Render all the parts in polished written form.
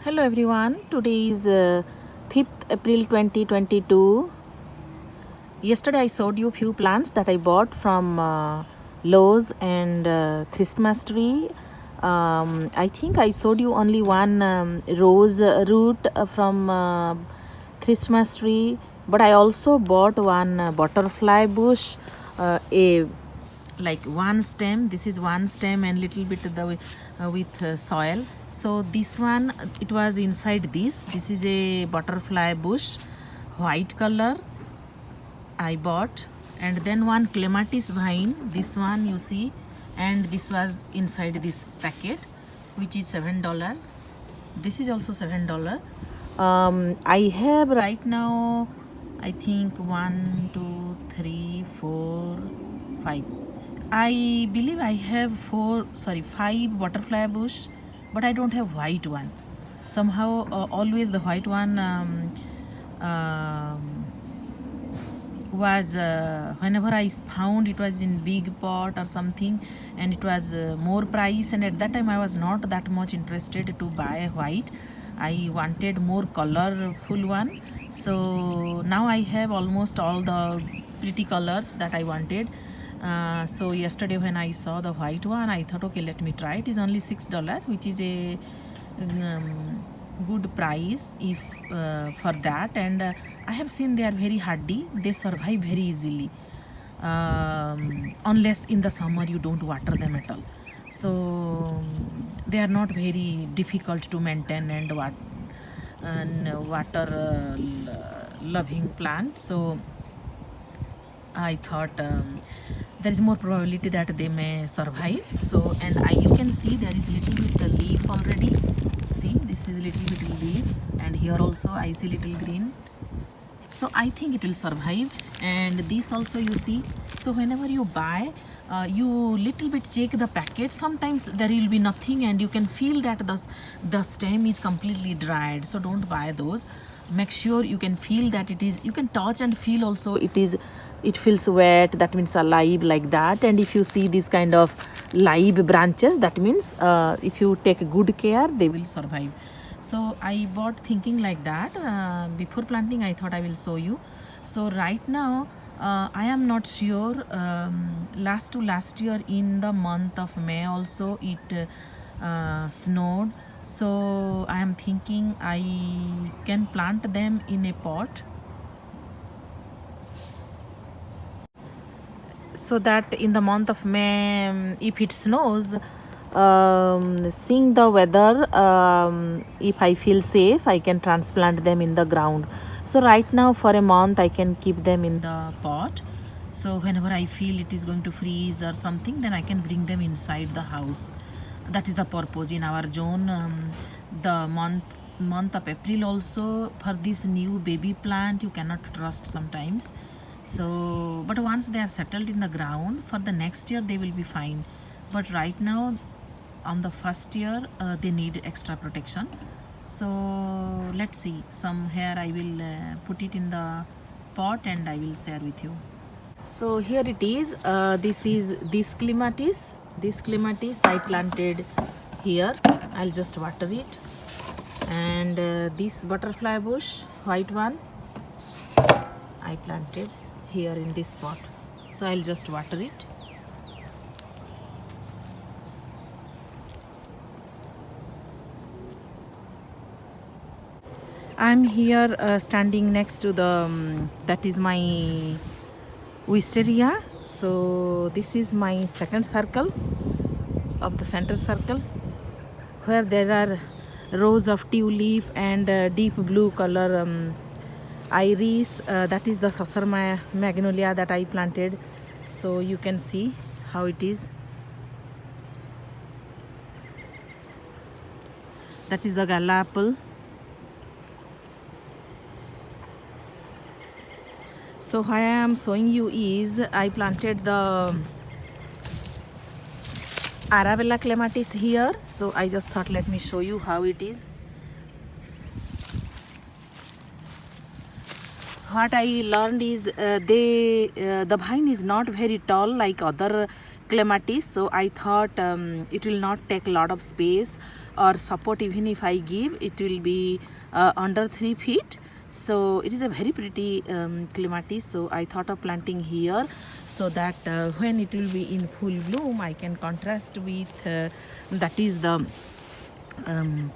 Hello everyone, today is 5th April 2022. Yesterday I showed you few plants that I bought from Lowe's and Christmas tree. I think I showed you only one rose root from Christmas tree, but I also bought one butterfly bush, a like one stem. This is one stem and little bit the with soil. So this one, it was inside this is a butterfly bush, white color I bought. And then one clematis vine, this one you see, and this was inside this packet, which is $7. This is also $7. I have right now, I think 1 2 3 4 5, I believe I have 5 butterfly bush, but I don't have white one. Somehow always the white one was whenever I found it was in big pot or something, and it was more price, and at that time I was not that much interested to buy white. I wanted more colorful one. So now I have almost all the pretty colors that I wanted. So yesterday when I saw the white one, I thought, okay, let me try. It is only $6, which is a good price if for that. And I have seen they are very hardy. They survive very easily, unless in the summer you don't water them at all. So they are not very difficult to maintain and water loving plant. So I thought there is more probability that they may survive. So, and you can see there is little bit leaf already. See, this is little bit leaf, and here also I see little green. So I think it will survive. And this also you see. So whenever you buy, you little bit check the packet. Sometimes there will be nothing, and you can feel that the stem is completely dried. So don't buy those. Make sure you can feel that it is, you can touch and feel also it feels wet, that means alive, like that. And if you see this kind of live branches, that means if you take good care, they will survive. So I bought thinking like that. Before planting, I thought I will show you. So right now I am not sure. Last year in the month of May also it snowed. So I am thinking I can plant them in a pot, so that in the month of May, if it snows, seeing the weather, if I feel safe, I can transplant them in the ground. So right now for a month I can keep them in the pot. So whenever I feel it is going to freeze or something, then I can bring them inside the house. That is the purpose. In our zone, the month of April also, for this new baby plant you cannot trust sometimes. So but once they are settled in the ground, for the next year they will be fine. But right now on the first year they need extra protection. So let's see, some here I will put it in the pot and I will share with you. So here it is. This clematis I planted here. I'll just water it. And this butterfly bush, white one, I planted here in this pot. So I'll just water it. I'm here standing next to the that is my wisteria. So this is my second circle of the center circle, where there are rows of tulip and deep blue color iris. That is the Saser magnolia that I planted. So you can see how it is. That is the gala apple. So why I am showing you is I planted the Arabella clematis here. So I just thought, let me show you how it is. What I learned is the vine is not very tall like other clematis, so I thought it will not take a lot of space or support. Even if I give, it will be under 3 feet. So it is a very pretty clematis, so I thought of planting here, so that when it will be in full bloom, I can contrast with that is the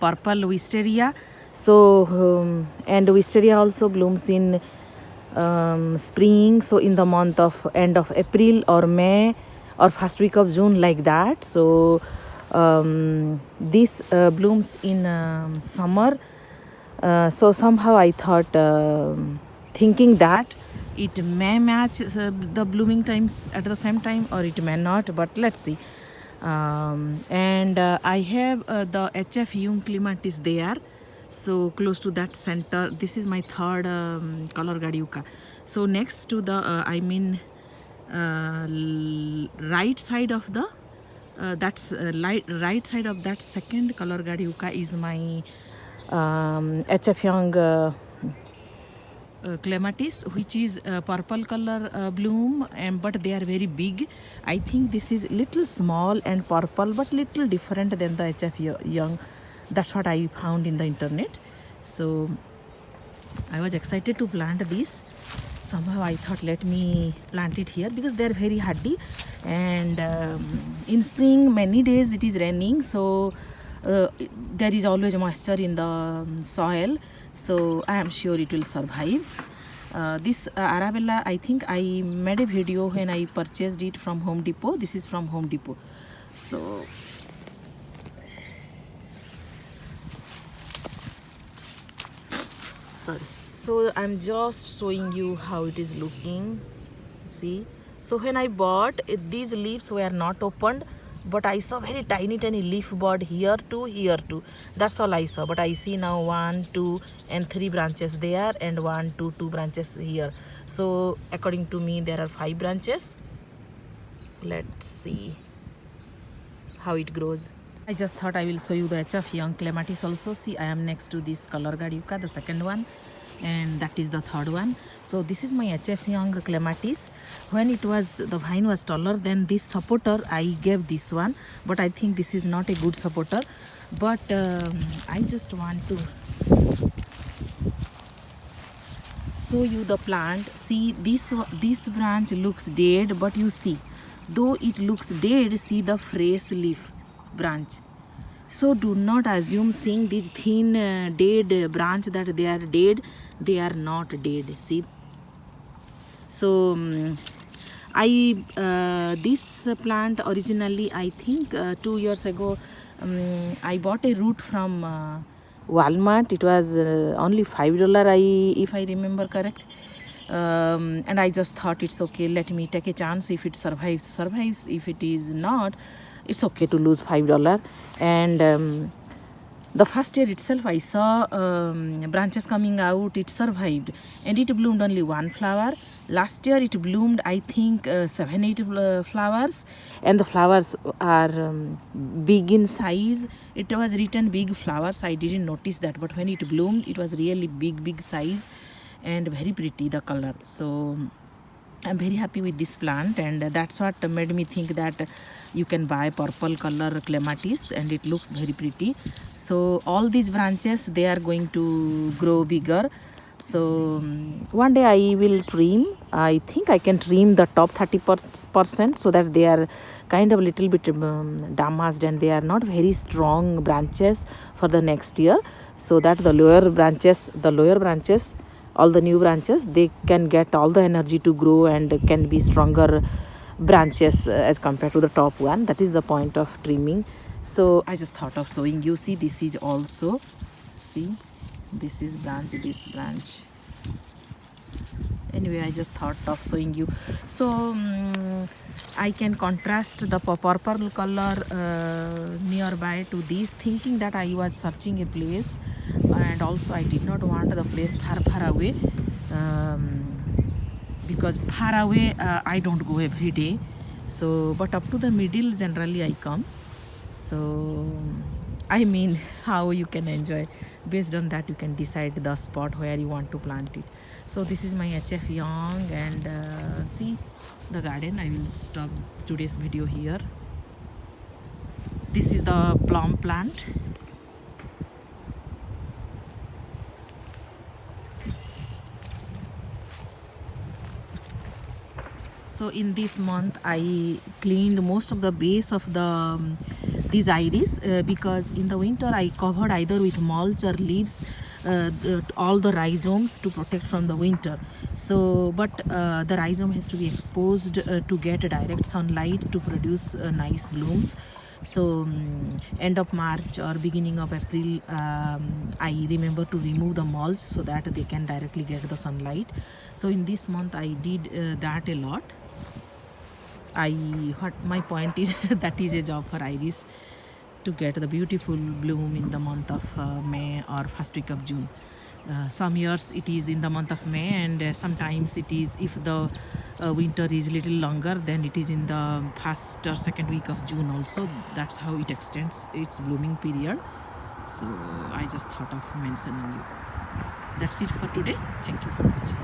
purple wisteria. So and wisteria also blooms in spring, so in the month of end of April or May or first week of June, like that. So this blooms in summer. So somehow I thought, thinking that it may match the blooming times at the same time, or it may not, but let's see. And I have the HF Young clematis there, so close to that center. This is my third color Gadiuka. So next to the right side of the right side of that second color Gadiuka is my HF Young clematis, which is purple color bloom, and but they are very big. I think this is little small and purple, but little different than the HF Young. That's what I found in the internet. So I was excited to plant this. Somehow I thought, let me plant it here because they are very hardy, and in spring many days it is raining, so there is always moisture in the soil, so I am sure it will survive. This Arabella, I think I made a video when I purchased it from Home Depot. This is from Home Depot. So sorry. So I'm just showing you how it is looking. See, so when I bought it, these leaves were not opened, but I saw very tiny leaf bud here too. That's all I saw, but I see now 1, 2 and 3 branches there, and 1, 2, 2 branches here. So according to me there are 5 branches. Let's see how it grows. I just thought I will show you the HF Young clematis also. See, I am next to this color Gadiuka, the second one, and that is the third one. So this is my HF Young clematis. When it was, the vine was taller than this supporter, I gave this one, but I think this is not a good supporter. But I just want to show you the plant. See, this branch looks dead, but you see, though it looks dead, see the fresh leaf branch. So do not assume seeing this thin dead branch that they are dead. They are not dead. See. So this plant originally, I think 2 years ago, I bought a root from Walmart. It was only $5, if I remember correct. And I just thought, it's okay, let me take a chance. If it survives. If it is not, it's okay to lose $5. And the first year itself, I saw branches coming out. It survived, and it bloomed only 1 flower. Last year it bloomed, I think 7-8 flowers, and the flowers are big in size. It was written big flowers, I didn't notice that, but when it bloomed, it was really big size and very pretty, the color. So I'm very happy with this plant, and that's what made me think that you can buy purple color clematis, and it looks very pretty. So all these branches, they are going to grow bigger. So one day I will trim. I think I can trim the top 30%, so that they are kind of a little bit damaged, and they are not very strong branches for the next year, so that the lower branches, all the new branches, they can get all the energy to grow and can be stronger branches as compared to the top one. That is the point of trimming. So I just thought of showing you. See, this is also, see, this is branch, this branch. Anyway, I just thought of showing you. So I can contrast the purple color nearby to this, thinking that I was searching a place, and also I did not want the place far away, because far away I don't go every day. So but up to the middle generally I come. So I mean, how you can enjoy, based on that you can decide the spot where you want to plant it. So this is my HF Young, and see the garden. I will stop today's video here. This is the plum plant. So in this month I cleaned most of the base of the these iris, because in the winter I covered either with mulch or leaves, all the rhizomes to protect from the winter. So but the rhizome has to be exposed to get direct sunlight to produce nice blooms. So end of March or beginning of April, I remember to remove the mulch so that they can directly get the sunlight. So in this month I did that a lot. What my point is that is a job for iris to get the beautiful bloom in the month of May or first week of June. Some years it is in the month of May, and sometimes it is, if the winter is little longer, then it is in the first or second week of June also. That's how it extends its blooming period. So I just thought of mentioning you. That's it for today. Thank you for watching.